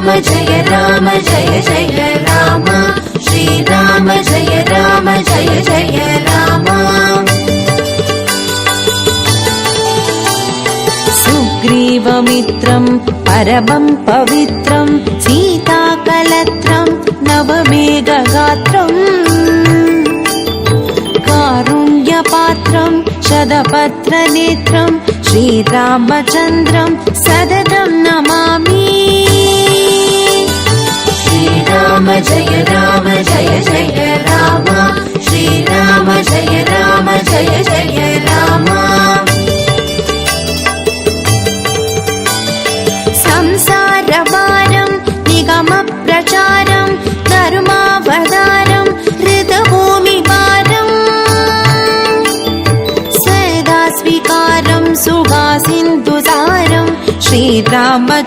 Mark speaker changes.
Speaker 1: राम जय जय राम श्रीराम जय जय राम।
Speaker 2: सुग्रीवमित्रं परमं पवित्रं सीताकलत्रं नवमेघगात्रम् कारुण्यपात्रं शतपत्रनेत्रं श्रीरामचन्द्रं सततं नमामि।
Speaker 1: श्रीराम जय जय राम श्रीराम जय जय राम।
Speaker 2: संसारभारं निगमप्रचारं धर्मावतारं हृतभूमिभारं सदा स्वीकारं सुभासिन्दुसारं श्रीरामचन्द्रं